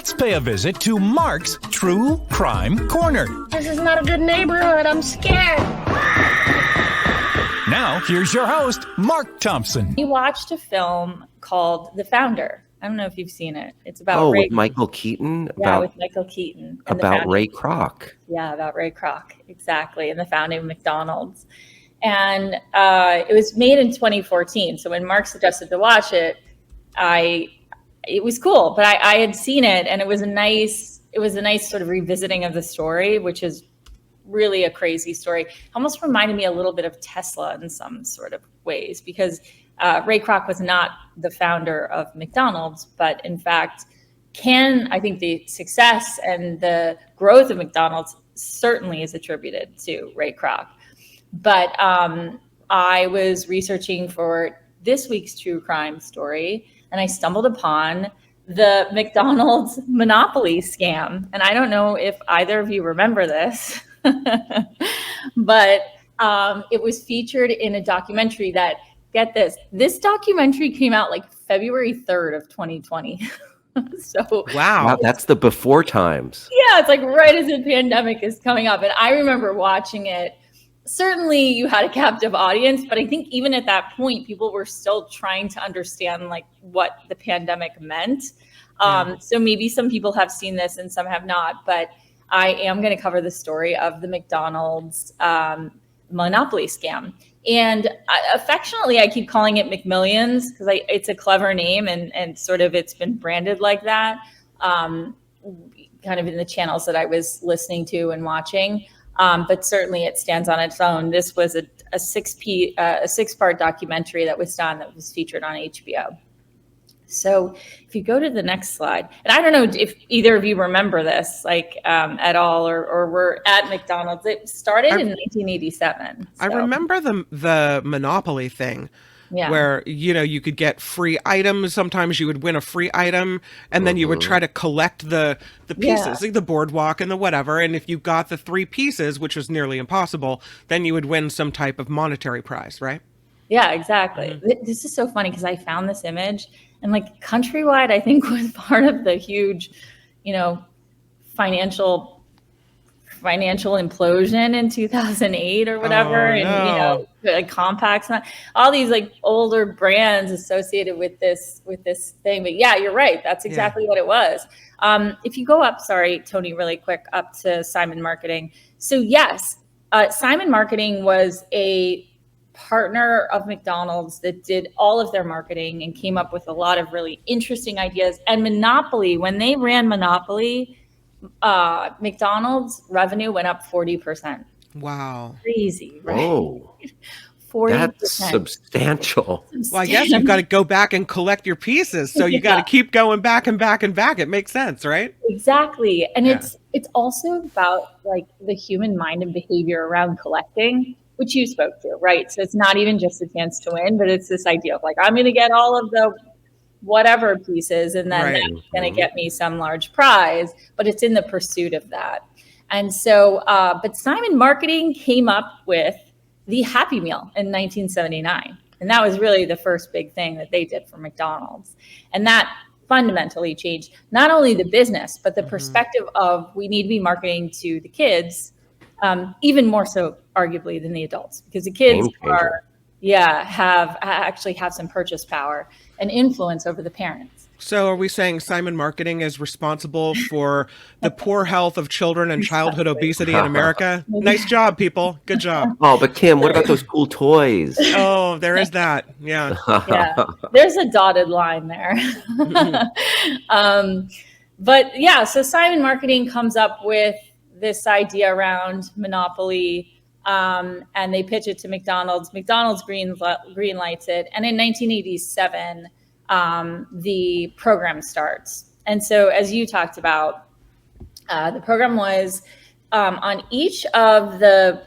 Let's pay a visit to Mark's True Crime Corner. This is not a good neighborhood. I'm scared. Now, here's your host, Mark Thompson. We watched a film called The Founder. I don't know if you've seen it. It's about Ray. With Michael Keaton? With Michael Keaton. About Ray Kroc. Yeah, about Ray Kroc, exactly, and the founding of McDonald's. And it was made in 2014. So when Mark suggested to watch it, it was cool. But I had seen it, and it was a nice sort of revisiting of the story, which is really a crazy story. Almost reminded me a little bit of Tesla in some sort of ways, because Ray Kroc was not the founder of McDonald's, but in fact, I think the success and the growth of McDonald's certainly is attributed to Ray Kroc. But I was researching for this week's true crime story, and I stumbled upon the McDonald's Monopoly scam. And I don't know if either of you remember this, but it was featured in a documentary that, get this documentary came out like February 3rd of 2020. So wow, that's the before times. Yeah, it's like right as the pandemic is coming up. And I remember watching it. Certainly you had a captive audience, but I think even at that point, people were still trying to understand like what the pandemic meant. So maybe some people have seen this and some have not, but I am going to cover the story of the McDonald's Monopoly scam. And affectionately, I keep calling it McMillions because it's a clever name and sort of it's been branded like that, kind of in the channels that I was listening to and watching. But certainly it stands on its own. This was a six-part documentary that was done that was featured on HBO. So if you go to the next slide, and I don't know if either of you remember this at all or were at McDonald's. It started in 1987. So. I remember the Monopoly thing. Yeah. Where, you could get free items. Sometimes you would win a free item, and then you would try to collect the pieces, like the boardwalk and the whatever. And if you got the 3 pieces, which was nearly impossible, then you would win some type of monetary prize, right? Yeah, exactly. Mm-hmm. This is so funny because I found this image, and like Countrywide, I think, was part of the huge, financial implosion in 2008 or whatever. And, like Compacts, all these like older brands associated with this thing. But yeah, you're right. That's exactly what it was. If you go up, sorry, Tony, really quick, up to Simon Marketing. So yes, Simon Marketing was a partner of McDonald's that did all of their marketing and came up with a lot of really interesting ideas. And Monopoly, when they ran Monopoly, McDonald's revenue went up 40%. Wow. Crazy, right? Whoa. 40%. That's substantial. Well, I guess you've got to go back and collect your pieces. So you got to keep going back and back and back. It makes sense, right? Exactly. And it's also about like the human mind and behavior around collecting, which you spoke to, right? So it's not even just a chance to win, but it's this idea of like, I'm going to get all of the whatever pieces, and then that's going to get me some large prize, but it's in the pursuit of that. And so, but Simon Marketing came up with the Happy Meal in 1979. And that was really the first big thing that they did for McDonald's. And that fundamentally changed not only the business, but the perspective of we need to be marketing to the kids, even more so arguably than the adults, because the kids have some purchase power and influence over the parents. So are we saying Simon Marketing is responsible for the poor health of children and childhood obesity in America? Nice job, people. Good job. Oh, but Kim, what about those cool toys? Oh, there is that. Yeah. Yeah. There's a dotted line there. But yeah, so Simon Marketing comes up with this idea around Monopoly, and they pitch it to McDonald's. McDonald's green lights it. And in 1987, the program starts. And so as you talked about, the program was on each of the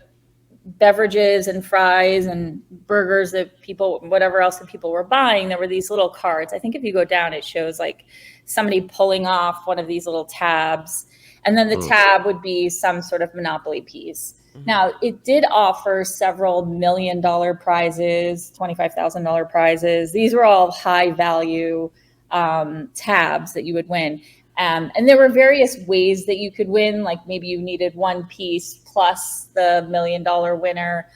beverages and fries and burgers that people, whatever else that people were buying, there were these little cards. I think if you go down, it shows like somebody pulling off one of these little tabs. And then the tab would be some sort of Monopoly piece. Now, it did offer several $1 million prizes, $25,000 prizes. These were all high value tabs that you would win. And there were various ways that you could win, like maybe you needed one piece plus the $1 million winner.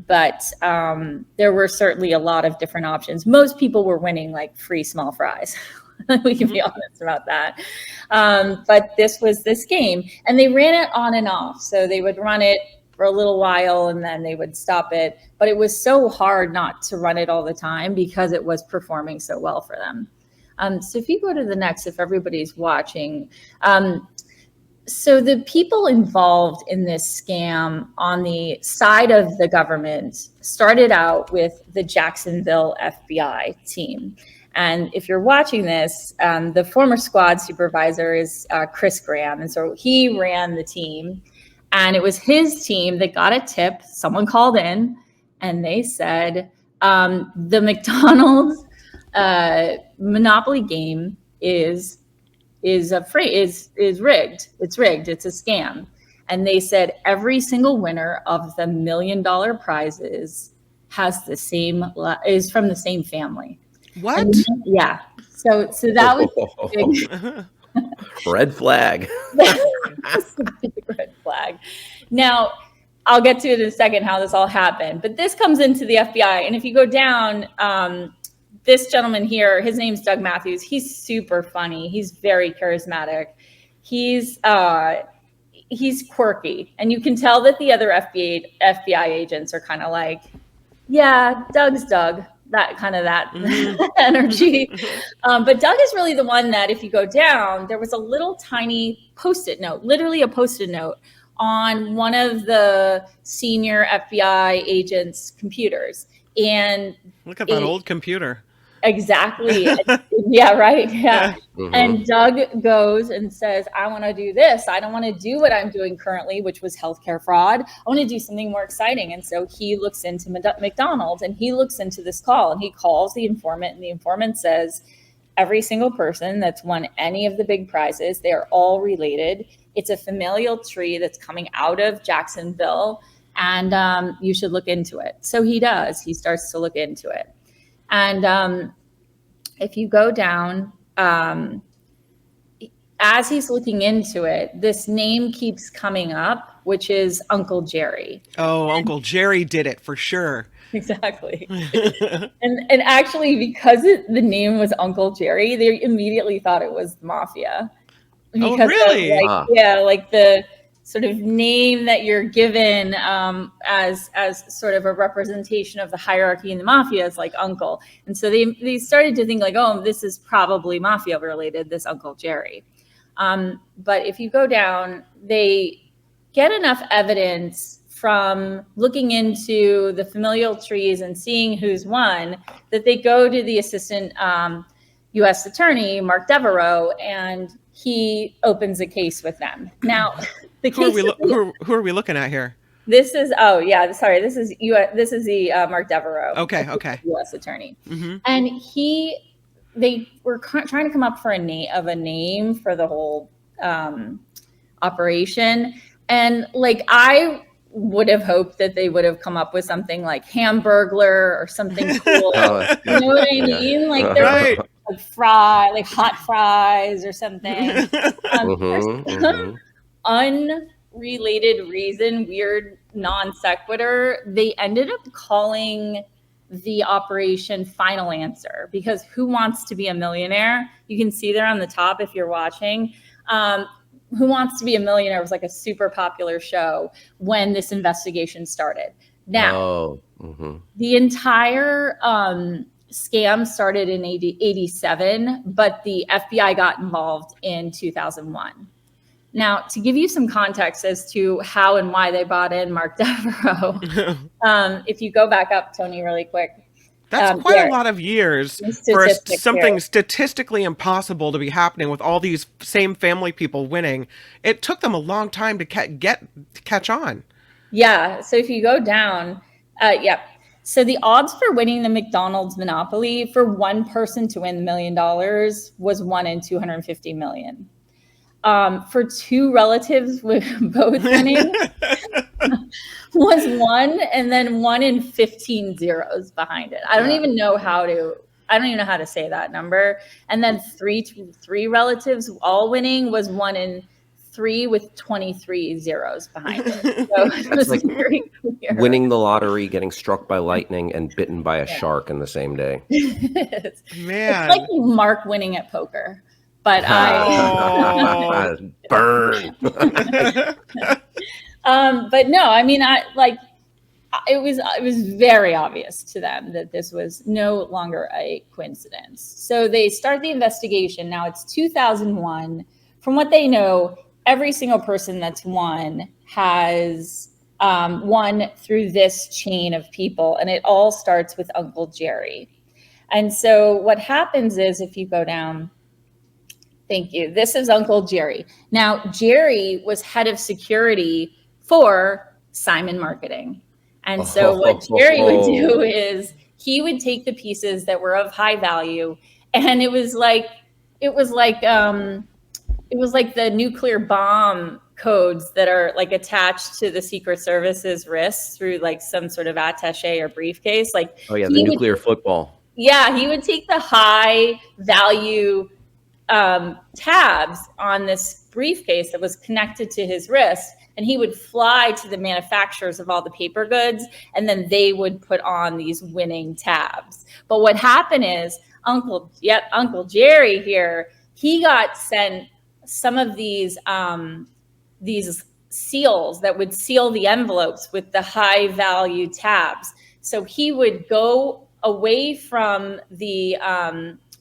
But there were certainly a lot of different options. Most people were winning like free small fries. We can be honest about that. But this was this game, and they ran it on and off. So they would run it for a little while and then they would stop it. But it was so hard not to run it all the time because it was performing so well for them. So if you go to the next, if everybody's watching, so the people involved in this scam on the side of the government started out with the Jacksonville FBI team. And if you're watching this, the former squad supervisor is Chris Graham. And so he ran the team. And it was his team that got a tip. Someone called in and they said, the McDonald's Monopoly game is rigged. It's rigged. It's a scam. And they said every single winner of the $1 million prizes is from the same family. What? Yeah. So that was big. Red flag. That's a big red flag. Now, I'll get to it in a second how this all happened. But this comes into the FBI. And if you go down, this gentleman here, his name's Doug Matthews. He's super funny. He's very charismatic. He's quirky. And you can tell that the other FBI agents are kind of like, yeah, Doug's Doug. That energy. But Doug is really the one that if you go down, there was a little tiny Post-it note, literally a Post-it note on one of the senior FBI agents' computers. And look at that old computer. Exactly. Yeah, right. Yeah. Mm-hmm. And Doug goes and says, I want to do this. I don't want to do what I'm doing currently, which was healthcare fraud. I want to do something more exciting. And so he looks into McDonald's and he looks into this call and he calls the informant, and the informant says, every single person that's won any of the big prizes, they are all related. It's a familial tree that's coming out of Jacksonville, and you should look into it. So he does. He starts to look into it. And if you go down, as he's looking into it, this name keeps coming up, which is Uncle Jerry. Oh, Uncle Jerry did it for sure. Exactly. and actually, because the name was Uncle Jerry, they immediately thought it was the mafia. Oh, really? Like the sort of name that you're given as sort of a representation of the hierarchy in the mafia is like uncle. And so they started to think like, oh, this is probably mafia related, this Uncle Jerry. But if you go down, they get enough evidence from looking into the familial trees and seeing who's won that they go to the assistant U.S. attorney, Mark Devereaux, and he opens a case with them. Now, the case who are we looking at here? This is this is the Mark Devereaux. Okay. U.S. attorney, mm-hmm. And they were trying to come up for a name for the whole operation, and like I would have hoped that they would have come up with something like Hamburglar or something cool. You know what I mean? Like they're right. like hot fries or something. For some unrelated reason, weird non sequitur, they ended up calling the operation Final Answer, because Who Wants to Be a Millionaire? You can see there on the top if you're watching. Who Wants to Be a Millionaire was like a super popular show when this investigation started. Now, the entire scam started in 87, but the FBI got involved in 2001. Now, to give you some context as to how and why they brought in Mark Devereaux, if you go back up, Tony, really quick. That's quite a lot of years for something statistically impossible to be happening with all these same family people winning. It took them a long time to catch on. Yeah. So if you go down, So the odds for winning the McDonald's Monopoly for one person to win $1 million was 1 in 250 million. For two relatives with both winning was 1, and then 1 in 15 zeros behind it. I don't even know how to I don't even know how to say that number. And then three relatives all winning was 1 in 3 with 23 zeros behind it. So it was like very clear. Winning the lottery, getting struck by lightning, and bitten by a shark in the same day. Man. It's like Mark winning at poker. But burn. But no, I mean, it was very obvious to them that this was no longer a coincidence. So they start the investigation. Now it's 2001. From what they know, every single person that's won has won through this chain of people, and it all starts with Uncle Jerry. And so what happens is, if you go down, thank you, this is Uncle Jerry. Now, Jerry was head of security for Simon Marketing. And so what Jerry would do is he would take the pieces that were of high value, and it was like the nuclear bomb codes that are like attached to the Secret Service's wrists through like some sort of attaché or briefcase. Like, the nuclear football. Yeah, he would take the high value tabs on this briefcase that was connected to his wrist, and he would fly to the manufacturers of all the paper goods, and then they would put on these winning tabs. But what happened is Uncle Jerry here, he got sent some of these seals that would seal the envelopes with the high value tabs. So he would go away from the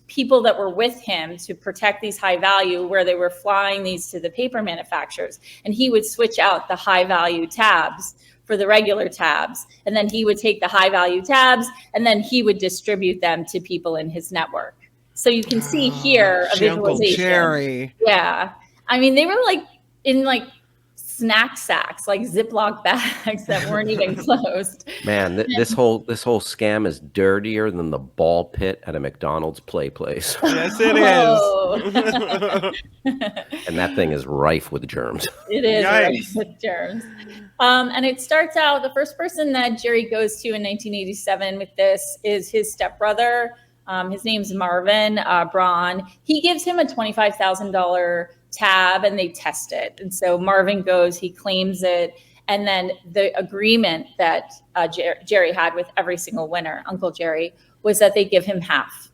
people that were with him to protect these high value, where they were flying these to the paper manufacturers, and he would switch out the high value tabs for the regular tabs, and then he would take the high value tabs and then he would distribute them to people in his network. So you can see here a visualization. Uncle Jerry. Yeah, I mean, they were like in like snack sacks, like Ziploc bags that weren't even closed. Man, this whole scam is dirtier than the ball pit at a McDonald's play place. Yes, it is. And that thing is rife with germs. It is rife with germs. And it starts out, the first person that Jerry goes to in 1987 with this is his stepbrother. His name's Marvin Braun. He gives him a $25,000 tab and they test it. And so Marvin goes, he claims it. And then the agreement that Jerry had with every single winner, Uncle Jerry, was that they give him half.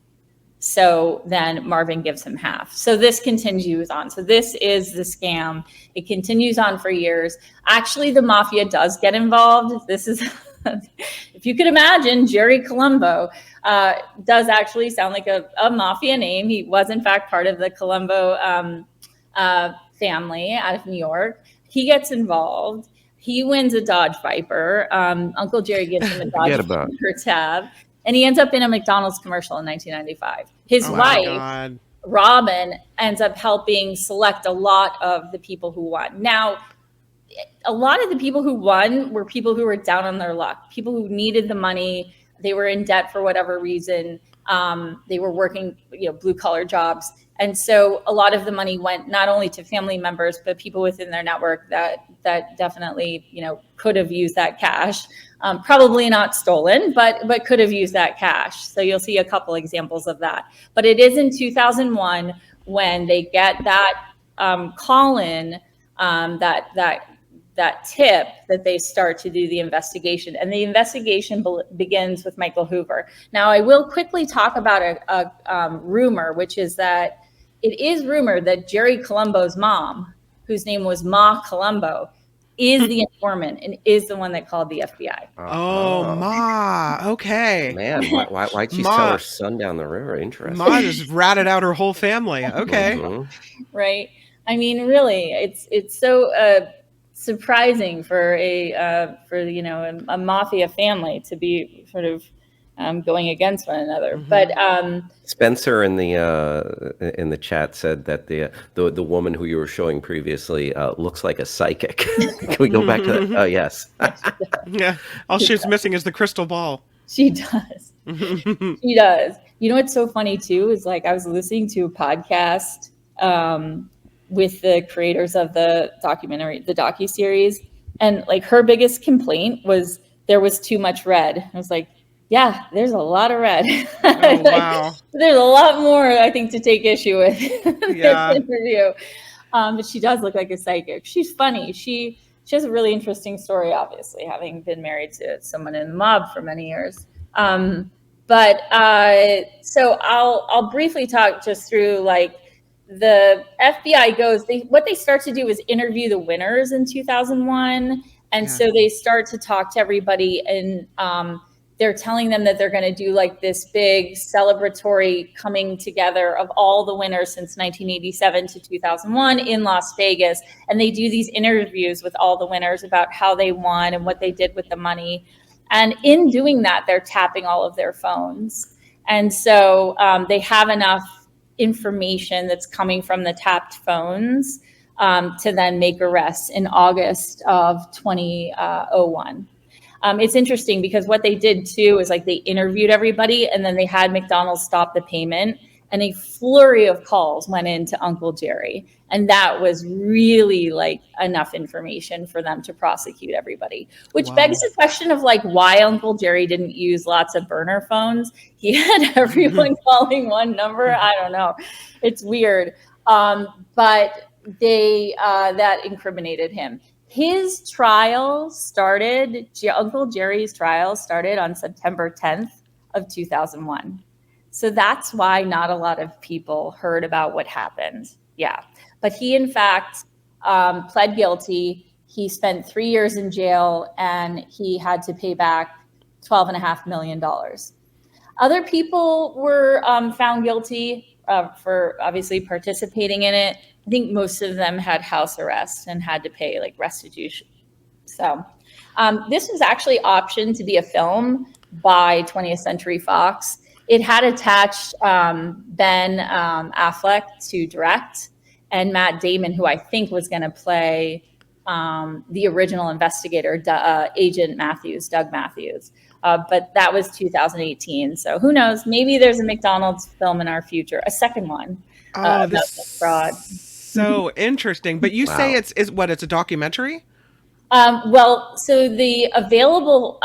So then Marvin gives him half. So this continues on. So this is the scam. It continues on for years. Actually, the mafia does get involved. This is, if you could imagine, Jerry Colombo does actually sound like a mafia name. He was, in fact, part of the Colombo family out of New York. He gets involved. He wins a Dodge Viper. Uncle Jerry gives him a Dodge Viper tab. And he ends up in a McDonald's commercial in 1995. His wife, Robin, ends up helping select a lot of the people who won. Now, a lot of the people who won were people who were down on their luck, people who needed the money. They were in debt for whatever reason. They were working, blue collar jobs. And so a lot of the money went not only to family members, but people within their network that definitely, could have used that cash. Probably not stolen, but could have used that cash. So you'll see a couple examples of that. But it is in 2001 when they get that call in, that tip, that they start to do the investigation. And the investigation begins with Michael Hoover. Now, I will quickly talk about a rumor, which is that it is rumored that Jerry Colombo's mom, whose name was Ma Colombo, is the informant and is the one that called the FBI. Oh, Ma. Okay. Man, why'd she sell her son down the river? Interesting. Ma just ratted out her whole family. Okay. Mm-hmm. Right. I mean, really, it's so surprising for a mafia family to be sort of going against one another. Mm-hmm. But Spencer in the chat said that the woman who you were showing previously looks like a psychic. Can we go back to that? Oh, yes. Yeah. All she's missing is the crystal ball. She does. She does. You know what's so funny too is, like, I was listening to a podcast with the creators of the docuseries, and like her biggest complaint was there was too much red. I was like, Yeah, there's a lot of red. Oh, wow. There's a lot more, I think, to take issue with in Yeah. this interview. But she does look like a psychic. She's funny. She has a really interesting story, obviously, having been married to someone in the mob for many years. So I'll briefly talk just through like the FBI goes. What they start to do is interview the winners in 2001, and so they start to talk to everybody, and they're telling them that they're going to do like this big celebratory coming together of all the winners since 1987 to 2001 in Las Vegas. And they do these interviews with all the winners about how they won and what they did with the money. And in doing that, they're tapping all of their phones. And so they have enough information that's coming from the tapped phones to then make arrests in August of 2001. It's interesting because what they did too is like they interviewed everybody and then they had McDonald's stop the payment, and a flurry of calls went into Uncle Jerry. And that was really like enough information for them to prosecute everybody, which begs the question of like why Uncle Jerry didn't use lots of burner phones. He had everyone calling one number. I don't know. It's weird. But that incriminated him. His trial started, Uncle Jerry's trial started on September 10th of 2001. So that's why not a lot of people heard about what happened. Yeah. But he, in fact, pled guilty. He spent 3 years in jail, and he had to pay back $12.5 million. Other people were found guilty for obviously participating in it. I think most of them had house arrest and had to pay like restitution. So this was actually optioned to be a film by 20th Century Fox. It had attached Ben Affleck to direct, and Matt Damon, who I think was going to play the original investigator, Agent Matthews, Doug Matthews. But that was 2018. So who knows? Maybe there's a McDonald's film in our future, a second one. Oh, this fraud. So interesting. But you say it's a documentary? Well, so the available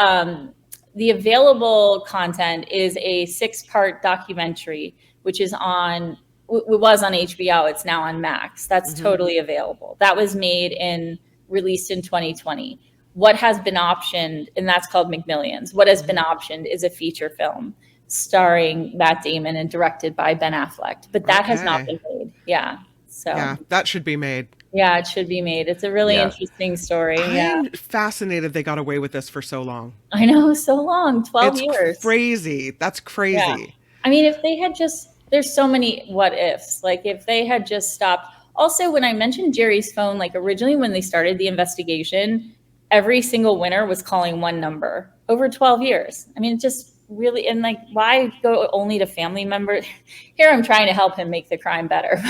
content is a 6-part documentary, which is was on HBO. It's now on Max. That's totally available. That was released in 2020. What has been optioned, and that's called McMillions. What has been optioned is a feature film starring Matt Damon and directed by Ben Affleck. But that has not been made. Yeah. So yeah, that should be made. Yeah, it should be made. It's a really interesting story. I'm fascinated they got away with this for so long. I know, so long, 12 years. It's crazy. That's crazy. Yeah. I mean, if they had there's so many what ifs. Like if they had just stopped. Also, when I mentioned Jerry's phone, like originally when they started the investigation, every single winner was calling one number over 12 years. I mean, it just really, and like, why go only to family members? Here I'm trying to help him make the crime better.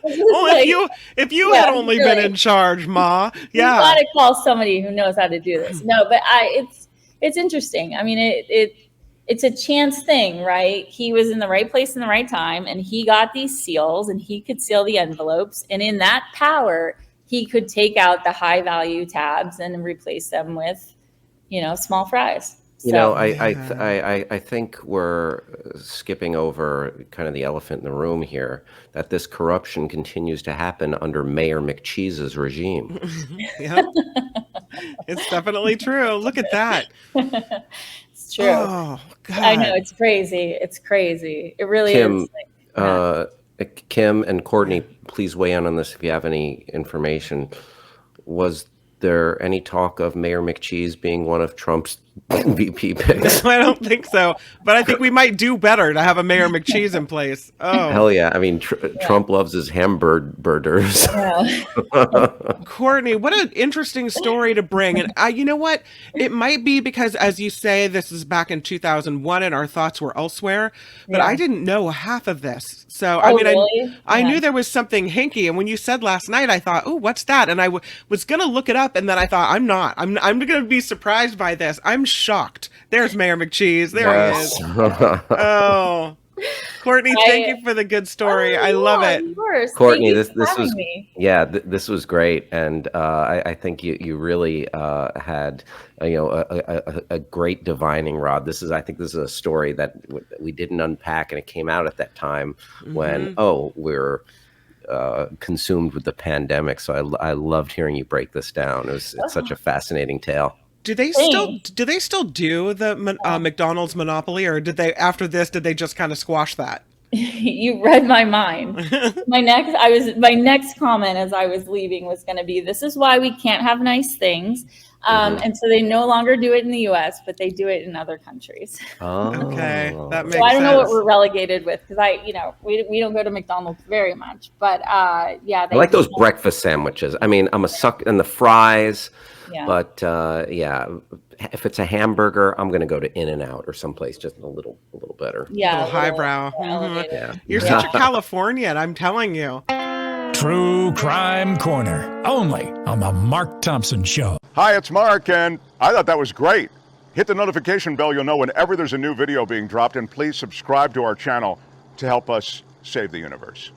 Well, like, if you had only been in charge, Ma, you got to call somebody who knows how to do this. No, but it's interesting. I mean, it's a chance thing, right? He was in the right place in the right time, and he got these seals, and he could seal the envelopes, and in that power, he could take out the high value tabs and replace them with, small fries. I think we're skipping over kind of the elephant in the room here, that this corruption continues to happen under Mayor McCheese's regime. Yeah, it's definitely true. Look at that. It's true. Oh, God. I know, it's crazy. It's crazy. It really is. Kim and Courtney, please weigh in on this if you have any information. Was there any talk of Mayor McCheese being one of Trump's VP picks? I don't think so, but I think we might do better to have a Mayor McCheese in place. Oh, hell yeah! I mean, Trump loves his hamburgers. Yeah. Courtney, what an interesting story to bring. And you know what? It might be because, as you say, this is back in 2001, and our thoughts were elsewhere. But I didn't know half of this. So really? I knew there was something hinky. And when you said last night, I thought, "Oh, what's that?" And I was gonna look it up, and then I thought, "I'm not. I'm gonna be surprised by this. I'm shocked." There's Mayor McCheese. There he is. Oh, Courtney, thank you for the good story. I love it. Of course. Courtney, Thank you this for having was me. this was great, and I think you really had a great divining rod. I think this is a story that we didn't unpack, and it came out at that time when we're consumed with the pandemic. So I loved hearing you break this down. It's such a fascinating tale. Do they still do the McDonald's monopoly, or did they just kind of squash that? You read my mind. My next comment as I was leaving was going to be, this is why we can't have nice things. And so they no longer do it in the US, but they do it in other countries. Oh, okay. That makes so I don't know what sense. we're relegated with, because we don't go to McDonald's very much, but yeah. I like those breakfast sandwiches. I mean, I'm a sucker, and the fries. Yeah. But if it's a hamburger, I'm going to go to In-N-Out or someplace just a little better. Yeah. A little highbrow. Yeah. You're such a Californian, I'm telling you. True Crime Corner, only on the Mark Thompson Show. Hi, it's Mark, and I thought that was great. Hit the notification bell, you'll know whenever there's a new video being dropped, and please subscribe to our channel to help us save the universe.